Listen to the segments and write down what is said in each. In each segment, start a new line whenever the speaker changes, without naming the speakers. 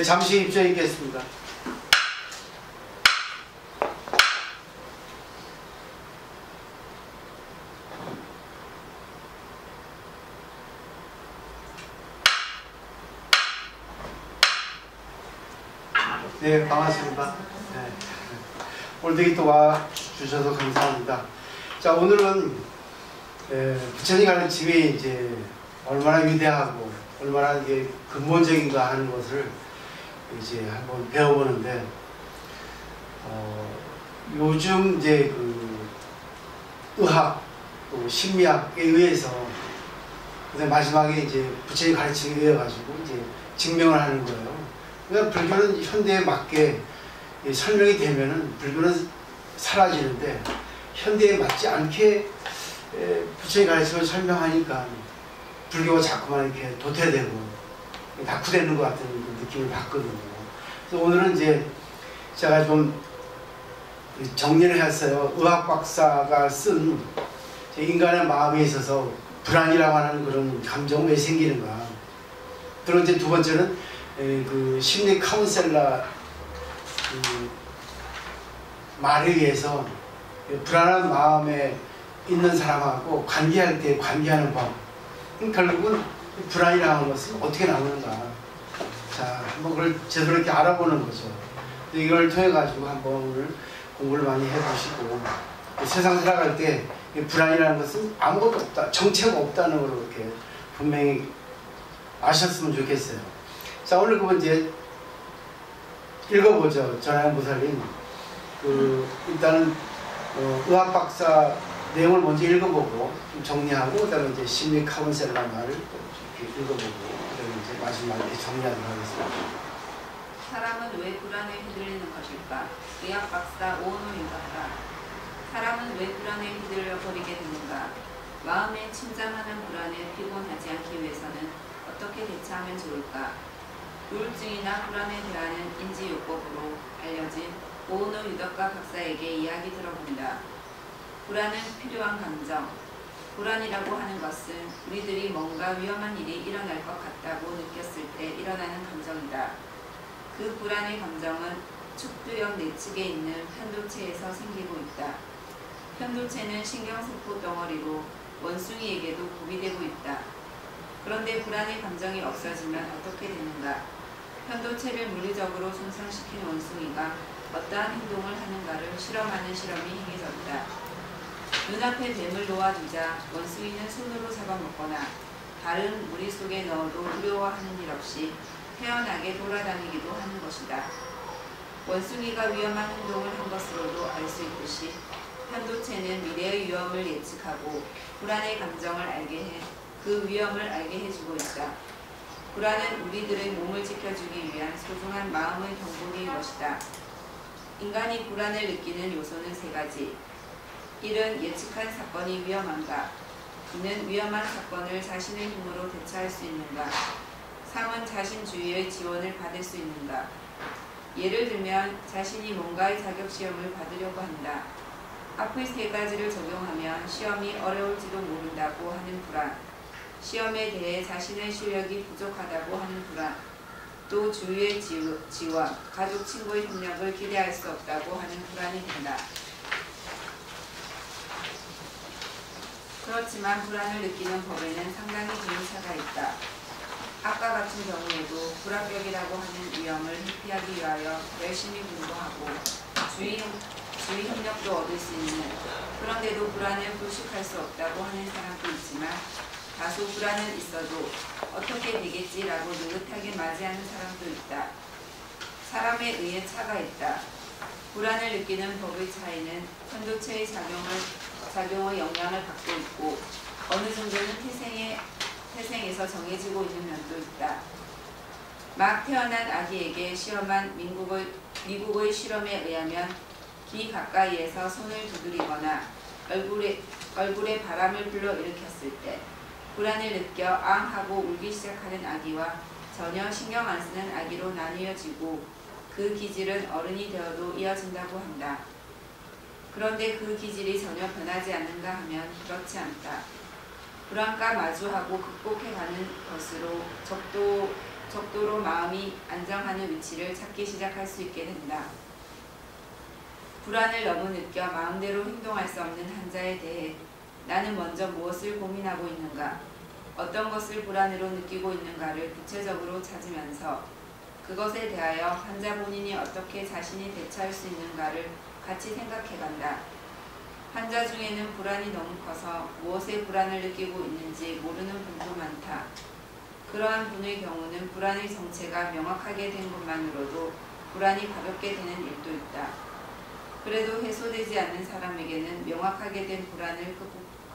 잠시 입장해 있겠습니다. 네, 반갑습니다. 네. 오늘도 또 와 주셔서 감사합니다. 자, 오늘은 부처님 가르침이 이제 얼마나 위대하고 얼마나 이게 근본적인가 하는 것을 이제 한번 배워보는데, 요즘 이제 그 의학 또 심리학에 의해서 마지막에 이제 부처님 가르침에 의해 가지고 이제 증명을 하는 거예요. 그러니까 불교는 현대에 맞게 설명이 되면은 불교는 사라지는데, 현대에 맞지 않게 부처님 가르침을 설명하니까 불교가 자꾸만 이렇게 도태되고 낙후되는 것 같은 느낌을 받거든요. 그래서 오늘은 이제 제가 좀 정리를 했어요. 의학 박사가 쓴 인간의 마음에 있어서 불안이라고 하는 그런 감정은 왜 생기는가. 그리고 이제 두 번째는 그 심리 카운셀러 말에 의해서 불안한 마음에 있는 사람하고 관계할 때 관계하는 법, 결국은 불안이라는 것은 어떻게 나오는가. 자, 한번 그걸 제대로 이렇게 알아보는 거죠. 이걸 통해 가지고 한번 오늘 공부를 많이 해보시고, 세상 살아갈 때 불안이라는 것은 아무것도 없다, 정체가 없다는 걸 이렇게 분명히 아셨으면 좋겠어요. 자, 오늘 그 이제 읽어보죠. 전하연보살님. 일단은 의학 박사 내용을 먼저 읽어보고 좀 정리하고, 그다음에 이제 심리 카운셀러 말을 이렇게 읽어보고, 그다음에 이제 마지막에 정리하도록 하겠습니다.
사람은 왜 불안에 휘둘리는 것일까? 의학 박사 오노 유다가 사람은 왜 불안에 휘둘려 버리게 되는가? 마음에 침잠하는 불안에 피곤하지 않기 위해서는 어떻게 대처하면 좋을까? 우울증이나 불안에 대하는 인지요법으로 알려진 오노 유다가 박사에게 이야기 들어본다. 불안은 필요한 감정. 불안이라고 하는 것은 우리들이 뭔가 위험한 일이 일어날 것 같다고 느꼈을 때 일어나는 감정이다. 그 불안의 감정은 척두역 내측에 있는 편도체에서 생기고 있다. 편도체는 신경세포 덩어리로 원숭이에게도 구비되고 있다. 그런데 불안의 감정이 없어지면 어떻게 되는가? 편도체를 물리적으로 손상시킨 원숭이가 어떠한 행동을 하는가를 실험하는 실험이 행해졌다. 눈앞에 뱀을 놓아두자 원숭이는 손으로 잡아먹거나 다른 무리 속에 넣어도 두려워하는 일 없이 태연하게 돌아다니기도 하는 것이다. 원숭이가 위험한 행동을 한 것으로도 알 수 있듯이 편도체는 미래의 위험을 예측하고 불안의 감정을 알게 해 그 위험을 알게 해주고 있다. 불안은 우리들의 몸을 지켜주기 위한 소중한 마음의 경보기인 것이다. 인간이 불안을 느끼는 요소는 세 가지. 1은 예측한 사건이 위험한가? 2는 위험한 사건을 자신의 힘으로 대처할 수 있는가? 3은 자신 주위의 지원을 받을 수 있는가? 예를 들면 자신이 뭔가의 자격시험을 받으려고 한다. 앞의 세 가지를 적용하면 시험이 어려울지도 모른다고 하는 불안, 시험에 대해 자신의 실력이 부족하다고 하는 불안, 또 주위의 지원, 가족, 친구의 협력을 기대할 수 없다고 하는 불안이 된다. 그렇지만 불안을 느끼는 법에는 상당히 개인차가 있다. 아까 같은 경우에도 불합격이라고 하는 위험을 회피하기 위하여 열심히 공부하고 주위 협력도 얻을 수 있는, 그런데도 불안을 불식할 수 없다고 하는 사람도 있지만, 다소 불안은 있어도 어떻게 되겠지라고 느긋하게 맞이하는 사람도 있다. 사람에 의해 차가 있다. 불안을 느끼는 법의 차이는 편도체의 작용의 영향을 받고 있고, 어느 정도는 태생에서 정해지고 있는 면도 있다. 막 태어난 아기에게 시험한 미국의 실험에 의하면 귀 가까이에서 손을 두드리거나 얼굴에 바람을 불러일으켰을 때 불안을 느껴 앙 하고 울기 시작하는 아기와 전혀 신경 안 쓰는 아기로 나뉘어지고, 그 기질은 어른이 되어도 이어진다고 한다. 그런데 그 기질이 전혀 변하지 않는가 하면 그렇지 않다. 불안과 마주하고 극복해가는 것으로 적도로 마음이 안정하는 위치를 찾기 시작할 수 있게 된다. 불안을 너무 느껴 마음대로 행동할 수 없는 환자에 대해 나는 먼저 무엇을 고민하고 있는가, 어떤 것을 불안으로 느끼고 있는가를 구체적으로 찾으면서 그것에 대하여 환자 본인이 어떻게 자신이 대처할 수 있는가를 같이 생각해간다. 환자 중에는 불안이 너무 커서 무엇에 불안을 느끼고 있는지 모르는 분도 많다. 그러한 분의 경우는 불안의 정체가 명확하게 된 것만으로도 불안이 가볍게 되는 일도 있다. 그래도 해소되지 않는 사람에게는 명확하게 된 불안을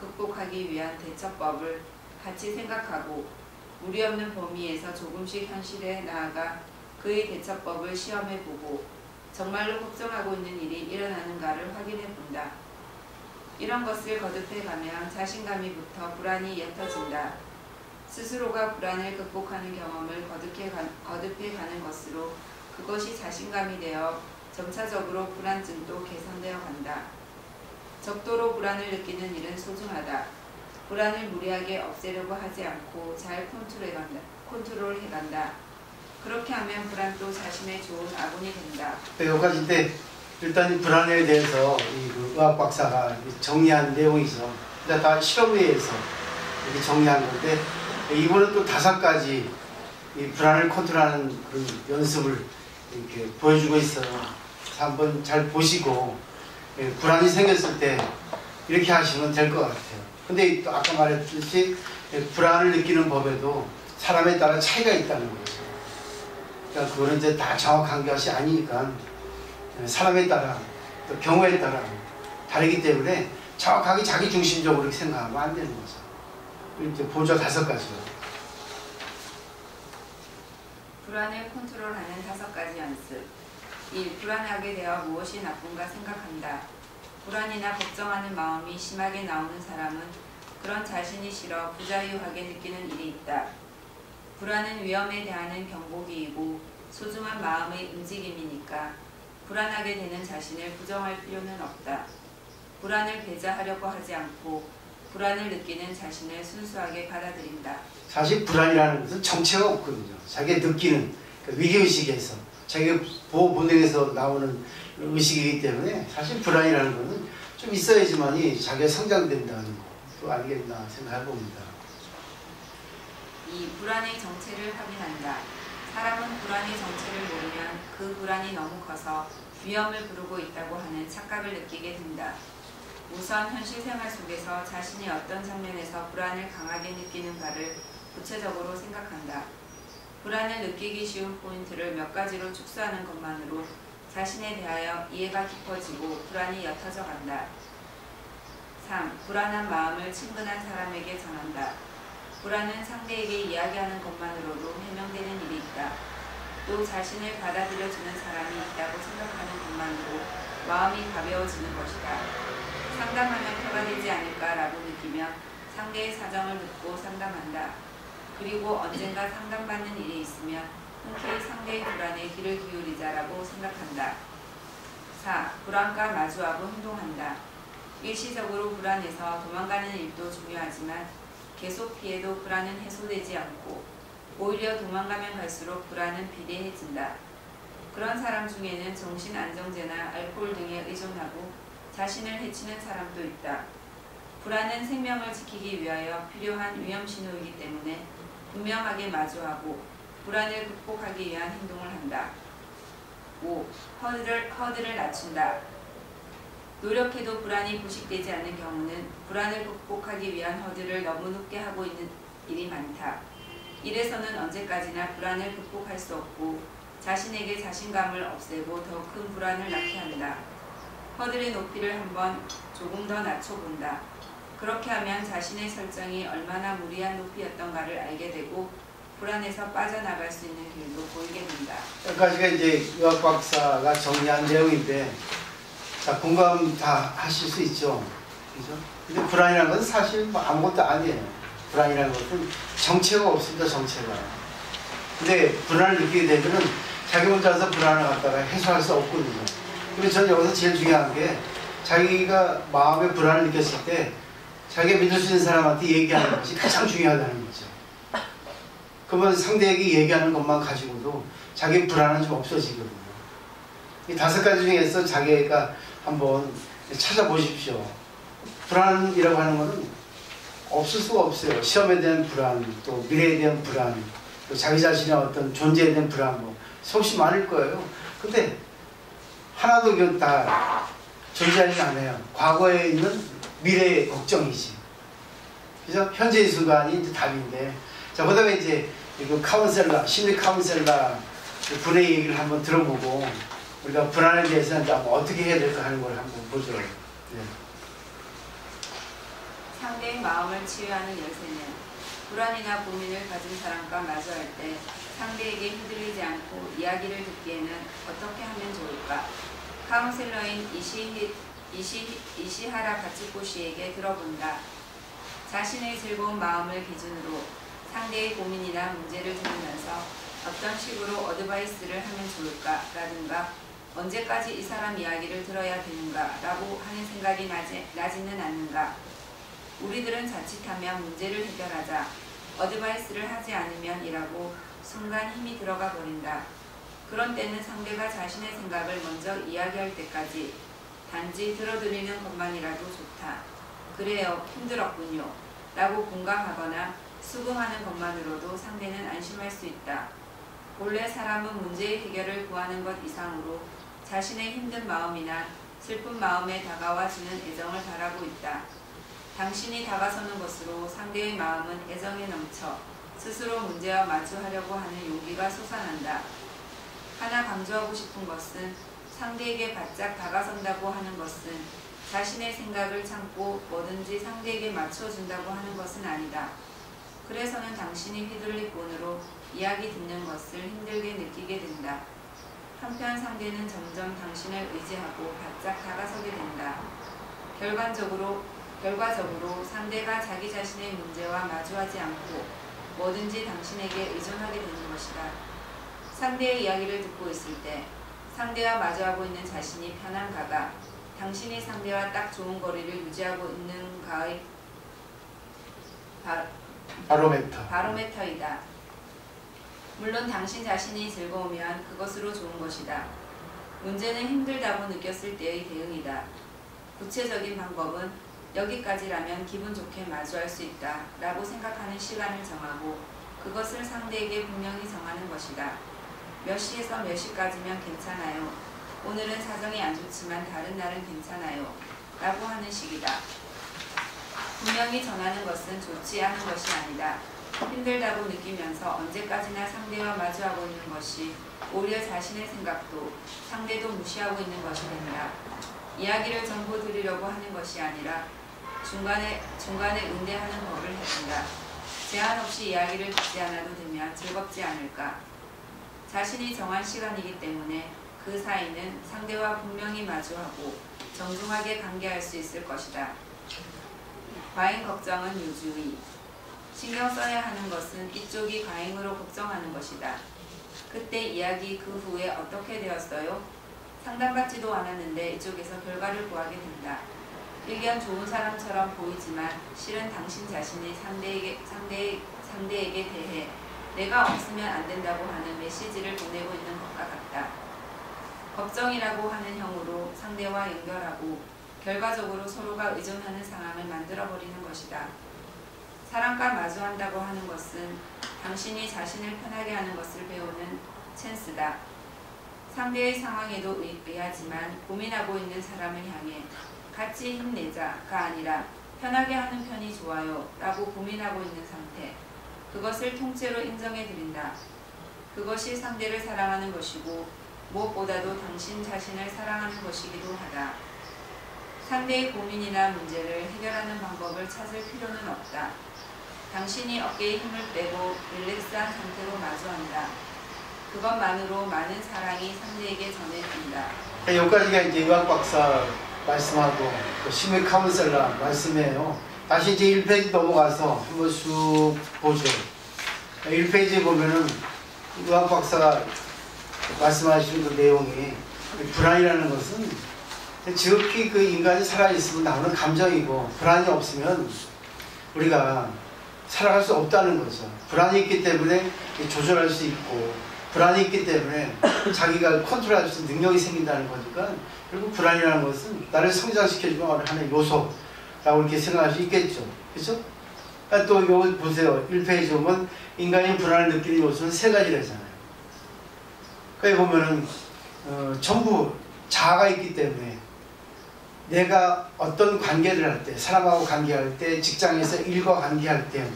극복하기 위한 대처법을 같이 생각하고 무리 없는 범위에서 조금씩 현실에 나아가 그의 대처법을 시험해보고 정말로 걱정하고 있는 일이 일어나는가를 확인해본다. 이런 것을 거듭해가면 자신감이부터 불안이 옅어진다. 스스로가 불안을 극복하는 경험을 거듭해가는 것으로 그것이 자신감이 되어 점차적으로 불안증도 개선되어 간다. 적도로 불안을 느끼는 일은 소중하다. 불안을 무리하게 없애려고 하지 않고 잘 컨트롤해간다. 그렇게 하면 불안도 자신의 좋은 아군이 된다.
여기까지 때 일단 이 불안에 대해서 그 의학 박사가 정리한 내용이죠. 다 실험에 의해서 이렇게 정리한 건데 이번에 또 5가지 이 불안을 컨트롤하는 그런 연습을 이렇게 보여주고 있어요. 한번 잘 보시고 불안이 생겼을 때 이렇게 하시면 될 것 같아요. 근데 또 아까 말했듯이 불안을 느끼는 법에도 사람에 따라 차이가 있다는 거죠. 그러니까 그거는 이제 다 정확한 것이 아니니까 사람에 따라 또 경우에 따라 다르기 때문에 정확하게 자기 중심적으로 이렇게 생각하면 안 되는 거죠. 이제 보조 5가지요.
불안을 컨트롤하는 5가지 연습. 1. 불안하게 되어 무엇이 나쁜가 생각한다. 불안이나 걱정하는 마음이 심하게 나오는 사람은 그런 자신이 싫어 부자유하게 느끼는 일이 있다. 불안은 위험에 대한 경고기이고 소중한 마음의 움직임이니까 불안하게 되는 자신을 부정할 필요는 없다. 불안을 배제하려고 하지 않고 불안을 느끼는 자신을 순수하게 받아들인다.
사실 불안이라는 것은 정체가 없거든요. 자기가 느끼는 위기의식에서 자기가 보호 본능에서 나오는 의식이기 때문에 사실 불안이라는 것은 좀 있어야지만이 자기가 성장된다는 거 또 알겠나 생각해 봅니다.
2. 불안의 정체를 확인한다. 사람은 불안의 정체를 모르면 그 불안이 너무 커서 위험을 부르고 있다고 하는 착각을 느끼게 된다. 우선 현실 생활 속에서 자신이 어떤 장면에서 불안을 강하게 느끼는가를 구체적으로 생각한다. 불안을 느끼기 쉬운 포인트를 몇 가지로 축소하는 것만으로 자신에 대하여 이해가 깊어지고 불안이 옅어져 간다. 3. 불안한 마음을 친근한 사람에게 전한다. 불안은 상대에게 이야기하는 것만으로도 해명되는 일이 있다. 또 자신을 받아들여주는 사람이 있다고 생각하는 것만으로 마음이 가벼워지는 것이다. 상담하면 표가 되지 않을까라고 느끼면 상대의 사정을 듣고 상담한다. 그리고 언젠가 상담받는 일이 있으면 흔쾌히 상대의 불안에 귀를 기울이자라고 생각한다. 4. 불안과 마주하고 행동한다. 일시적으로 불안해서 도망가는 일도 중요하지만 계속 피해도 불안은 해소되지 않고 오히려 도망가면 갈수록 불안은 비대해진다. 그런 사람 중에는 정신안정제나 알코올 등에 의존하고 자신을 해치는 사람도 있다. 불안은 생명을 지키기 위하여 필요한 위험신호이기 때문에 분명하게 마주하고 불안을 극복하기 위한 행동을 한다. 5. 허들을 낮춘다. 노력해도 불안이 부식되지 않는 경우는 불안을 극복하기 위한 허들을 너무 높게 하고 있는 일이 많다. 이래서는 언제까지나 불안을 극복할 수 없고 자신에게 자신감을 없애고 더 큰 불안을 낳게 한다. 허들의 높이를 한번 조금 더 낮춰본다. 그렇게 하면 자신의 설정이 얼마나 무리한 높이였던가를 알게 되고 불안에서 빠져나갈 수 있는 길도 보이게 된다.
여기까지가 이제 의학 박사가 정리한 내용인데 자, 공감 다 하실 수 있죠. 그죠? 근데 불안이라는 것은 사실 뭐 아무것도 아니에요. 불안이라는 것은 정체가 없습니다, 정체가. 근데 불안을 느끼게 되면은 자기 혼자서 불안을 갖다가 해소할 수 없거든요. 그래서 저는 여기서 제일 중요한 게 자기가 마음의 불안을 느꼈을 때 자기가 믿을 수 있는 사람한테 얘기하는 것이 가장 중요하다는 거죠. 그러면 상대에게 얘기하는 것만 가지고도 자기 불안은 좀 없어지거든요. 이 5가지 중에서 자기가 한번 찾아보십시오. 불안이라고 하는 것은 없을 수가 없어요. 시험에 대한 불안, 또 미래에 대한 불안, 또 자기 자신의 어떤 존재에 대한 불안, 뭐 수없이 많을 거예요. 근데 하나도 이건 다 존재하지 않아요. 과거에 있는 미래의 걱정이지. 그래서 현재의 순간이 이제 답인데, 자, 그 다음에 이제 이거 카운셀러, 심리 카운셀러 분의 얘기를 한번 들어보고 우리가 불안에 대해서 이제 어떻게 해야 될까 하는 걸 한번 보죠. 네.
상대의 마음을 치유하는 열쇠는 불안이나 고민을 가진 사람과 마주할 때 상대에게 휘둘리지 않고 이야기를 듣기에는 어떻게 하면 좋을까? 카운셀러인 이시하라 가츠코 씨에게 들어본다. 자신의 즐거운 마음을 기준으로 상대의 고민이나 문제를 들으면서 어떤 식으로 어드바이스를 하면 좋을까? 라든가 언제까지 이 사람 이야기를 들어야 되는가? 라고 하는 생각이 나지는 않는가? 우리들은 자칫하면 문제를 해결하자 어드바이스를 하지 않으면 이라고 순간 힘이 들어가 버린다. 그런 때는 상대가 자신의 생각을 먼저 이야기할 때까지 단지 들어드리는 것만이라도 좋다. 그래요, 힘들었군요. 라고 공감하거나 수긍하는 것만으로도 상대는 안심할 수 있다. 본래 사람은 문제의 해결을 구하는 것 이상으로 자신의 힘든 마음이나 슬픈 마음에 다가와주는 애정을 바라고 있다. 당신이 다가서는 것으로 상대의 마음은 애정에 넘쳐 스스로 문제와 마주하려고 하는 용기가 솟아난다. 하나 강조하고 싶은 것은 상대에게 바짝 다가선다고 하는 것은 자신의 생각을 참고 뭐든지 상대에게 맞춰준다고 하는 것은 아니다. 그래서는 당신이 휘둘릴 뿐으로 이야기 듣는 것을 힘들게 느끼게 된다. 한편 상대는 점점 당신을 의지하고 바짝 다가서게 된다. 결과적으로 상대가 자기 자신의 문제와 마주하지 않고 뭐든지 당신에게 의존하게 되는 것이다. 상대의 이야기를 듣고 있을 때 상대와 마주하고 있는 자신이 편한가가 당신이 상대와 딱 좋은 거리를 유지하고 있는가의 바로메터이다. 물론 당신 자신이 즐거우면 그것으로 좋은 것이다. 문제는 힘들다고 느꼈을 때의 대응이다. 구체적인 방법은 여기까지라면 기분 좋게 마주할 수 있다 라고 생각하는 시간을 정하고 그것을 상대에게 분명히 정하는 것이다. 몇 시에서 몇 시까지면 괜찮아요. 오늘은 사정이 안 좋지만 다른 날은 괜찮아요. 라고 하는 식이다. 분명히 전하는 것은 좋지 않은 것이 아니다. 힘들다고 느끼면서 언제까지나 상대와 마주하고 있는 것이 오히려 자신의 생각도 상대도 무시하고 있는 것이 된다. 이야기를 전부 들으려고 하는 것이 아니라 중간에 응대하는 법을 해준다. 제한 없이 이야기를 듣지 않아도 되면 즐겁지 않을까. 자신이 정한 시간이기 때문에 그 사이는 상대와 분명히 마주하고 정중하게 관계할 수 있을 것이다. 과잉 걱정은 요주의. 신경 써야 하는 것은 이쪽이 과잉으로 걱정하는 것이다. 그때 이야기 그 후에 어떻게 되었어요? 상담받지도 않았는데 이쪽에서 결과를 구하게 된다. 일견 좋은 사람처럼 보이지만 실은 당신 자신이 상대에게 대해 내가 없으면 안 된다고 하는 메시지를 보내고 있는 것과 같다. 걱정이라고 하는 형으로 상대와 연결하고 결과적으로 서로가 의존하는 상황을 만들어버리는 것이다. 사람과 마주한다고 하는 것은 당신이 자신을 편하게 하는 것을 배우는 찬스다. 상대의 상황에도 의하지만 고민하고 있는 사람을 향해 같이 힘내자가 아니라 편하게 하는 편이 좋아요 라고 고민하고 있는 상태. 그것을 통째로 인정해 드린다. 그것이 상대를 사랑하는 것이고 무엇보다도 당신 자신을 사랑하는 것이기도 하다. 상대의 고민이나 문제를 해결하는 방법을 찾을 필요는 없다. 당신이 어깨에 힘을 빼고 릴렉스한 상태로 마주한다. 그것만으로 많은 사랑이 상대에게 전해진다.
여기까지가 이제 의학 박사 말씀하고 심리 카운셀러 말씀이에요. 다시 이제 1페이지 넘어가서 한번 쑥 보죠. 1페이지에 보면은 의학 박사가 말씀하시는 그 내용이 불안이라는 것은 지극히 그 인간이 살아있으면 나오는 감정이고 불안이 없으면 우리가 살아갈 수 없다는 거죠. 불안이 있기 때문에 조절할 수 있고, 불안이 있기 때문에 자기가 컨트롤할 수 있는 능력이 생긴다는 거니까, 결국 불안이라는 것은 나를 성장시켜주는 하나의 요소라고 이렇게 생각할 수 있겠죠. 그렇죠? 또 이거 보세요. 1페이지 보면 인간이 불안을 느끼는 요소는 세 가지라잖아요. 거기 보면은 전부 자아가 있기 때문에 내가 어떤 관계를 할 때, 사람하고 관계할 때, 직장에서 일과 관계할 때,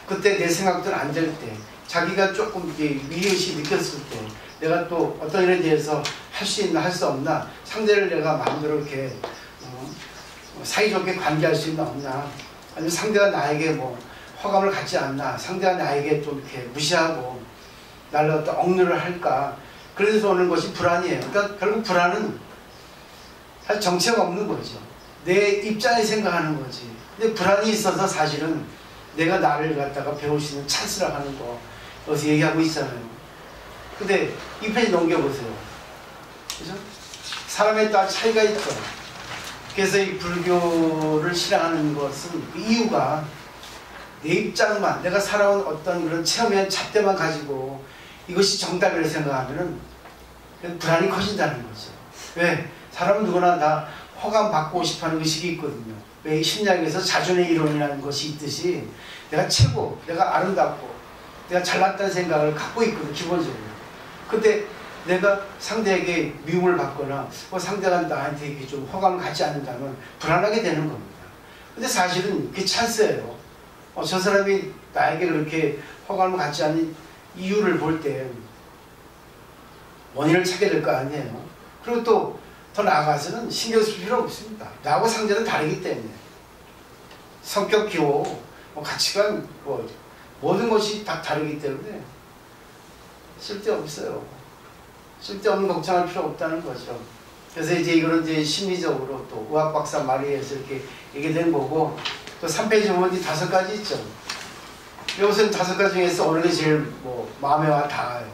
그때 내 생각대로 안 될 때, 자기가 조금 이렇게 위의식이 느꼈을 때, 내가 또 어떤 일에 대해서 할 수 있나 할 수 없나, 상대를 내가 마음대로 이렇게 사이좋게 관계할 수 있나 없나, 아니면 상대가 나에게 뭐 호감을 갖지 않나, 상대가 나에게 좀 이렇게 무시하고 나를 어떤 억누를 할까, 그래서 오는 것이 불안이에요. 그러니까 결국 불안은 사실 정체가 없는 거죠. 내 입장에 생각하는 거지. 근데 불안이 있어서 사실은 내가 나를 갖다가 배울 수 있는 찬스라고 하는 거 여기서 얘기하고 있잖아요. 근데 이 페이지 넘겨보세요. 그죠? 사람에 따라 차이가 있죠. 그래서 이 불교를 신앙하는 것은 그 이유가 내 입장만, 내가 살아온 어떤 그런 체험의 잣대만 가지고 이것이 정답이라고 생각하면은 불안이 커진다는 거죠. 왜? 사람은 누구나 다 호감받고 싶어하는 의식이 있거든요. 왜? 심리학에서 자존의 이론이라는 것이 있듯이 내가 최고, 내가 아름답고 내가 잘났다는 생각을 갖고 있거든요. 기본적으로. 근데 내가 상대에게 미움을 받거나 상대가 나한테 이렇게 좀 호감을 갖지 않는다면 불안하게 되는 겁니다. 근데 사실은 그게 찬스예요. 저 사람이 나에게 그렇게 호감을 갖지 않는 이유를 볼 때 원인을 찾게 될 거 아니에요. 그리고 또 더 나아가서는 신경 쓸 필요 없습니다. 나하고 상대는 다르기 때문에. 성격, 기호, 가치관, 모든 것이 다 다르기 때문에 쓸데없어요. 쓸데없는 걱정할 필요 없다는 거죠. 그래서 이제 이거는 이제 심리적으로 또 의학 박사 말에 의해서 이렇게 얘기된 거고, 또 3페이지 보면 이제 5가지 있죠. 여기서는 5가지 중에서 어느 게 제일 마음에 와 닿아요.